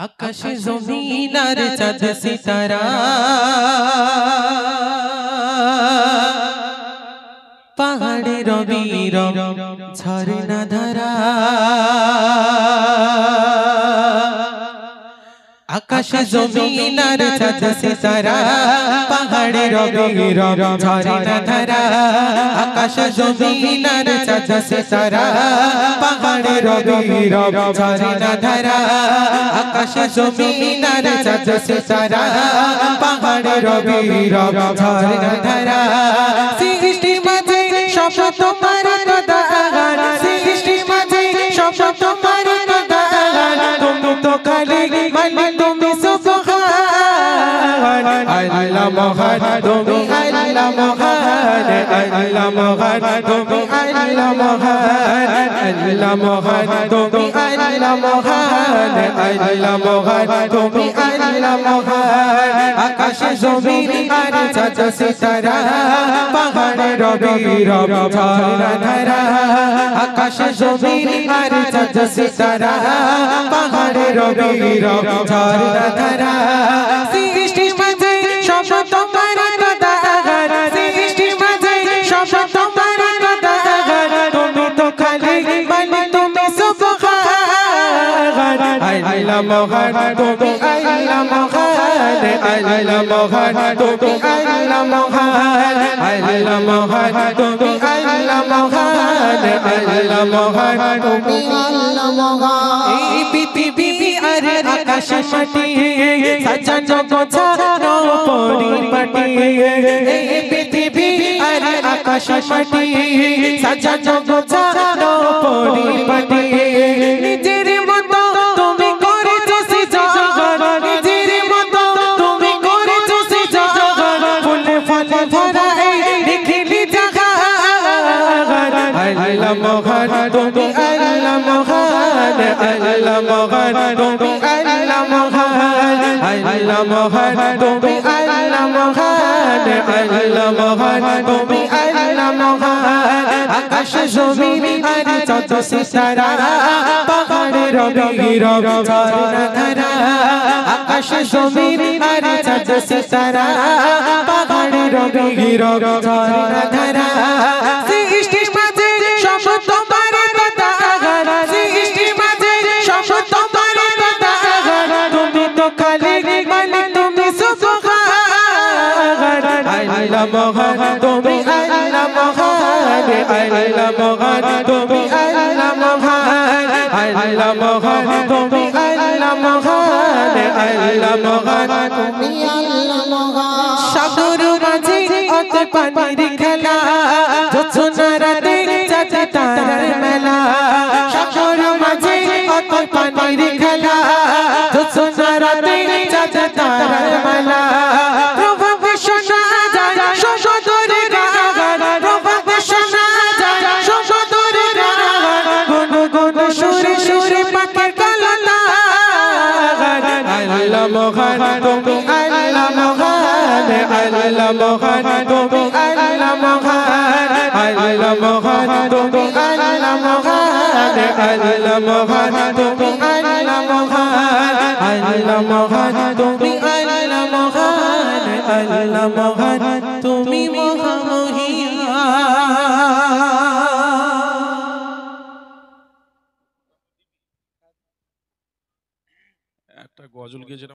আকাশ জমিন আর চাঁদ সিতারা পাহাড়ে রবি ঝরনা ধারা আকাশ জমিন আর চাঁদ সিতারা পাহাড়ে রবি ঝরনা ধারা আকাশ জমিন আর চাঁদ সিতারা পাহাড়ে রবি ঝরনা ধারা আকাশ জমিন আর চাঁদ সিতারা পাহাড়ে রবি ঝরনা ধারা সৃষ্টি মাঝে সব তোমার কদাগান সৃষ্টি মাঝে সব তোমার কদাগান তুমি তো খালি মানে তুমি সুবহান আল্লাহ মহান তুমি আল্লাহ মহান আল্লাহ মহান তুমি আল্লাহ মহান আল্লাহ মহান তুমি আল্লাহ মহান আল্লাহ মহান তুমি আল্লাহ মহান আকাশ জমিন আর চাঁদ সিতারা পাহাড়ে রবি ঝরনা ধারা আকাশ জমিন আর চাঁদ সিতারা পাহাড়ে রবি ঝরনা ধারা সৃষ্টি মাঝে সব তোমার কদাগান সৃষ্টি মাঝে সব তোমার কদাগান তুমি তো খালি মানে তুমি সুবহান আল্লাহ মহান তুমি আল্লাহ মহান আল্লাহ মহান তুমি আল্লাহ মহান আল্লাহ মহান তুমি আল্লাহ মহান আল্লাহ মহান তুমি আল্লাহ মহান এই পৃথিবী আর আকাশ মাটি সাজানো গোছানো পরিপাটি এই পৃথিবী আর আকাশ মাটি সাজানো গোছানো পরিপাটি নিজের মতো তুমি করেছো সৃজন নিজের মতো তুমি করেছো সৃজন ফুলে ফলে ভরা এই নিখিলি জাহান আল্লাহ মহান তুমি আল্লাহ মহান আল্লাহ মহান তুমি আল্লাহ মহান আল্লাহ মহান তুমি আল্লাহ মহান আল্লাহ মহান তুমি আল্লাহ মহান আকাশ জমিন আর চাঁদ সিতারা পাহাড়ে রবি ঝরনা ধারা আকাশ জমিন আর চাঁদ সিতারা পাহাড়ে রবি ঝরনা ধারা সৃষ্টি মাঝে সব তোমার কদাগান সৃষ্টি মাঝে সব তোমার কদাগান তুমি তো খালি মানে তুমি সুবহান আল্লাহ মহান তুমি আল্লাহ মহান আল্লাহ মহান তুমি আল্লাহ মহান আল্লাহ মহান তুমি আল্লাহ মহান আল্লাহ মহান তুমি আল্লাহ মহান সাগর মাঝে অত পানির খেলা জোছনা রাতে চাঁদ তারার মেলা সাগর মাঝে অত পানির খেলা জোছনা রাতে চাঁদ তারার মেলা প্রভাব শোনা যায় সুমধুর গান প্রভাব শোনা যায় সুমধুর গান গুন গুন সুরে সুরে পাখির কলতান আল্লাহ মহান তুমি আল্লাহ মহান আল্লাহ মহান তুমি আল্লাহ মহান আল্লাহ মহান তুমি আল্লাহ মহান আল্লাহ মহান তুমি আল্লাহ মহান আল্লাহ মহান তুমি আল্লাহ মহান আল্লাহ মহান তুমি মহামহিম। একটা গজল গেয়েছে।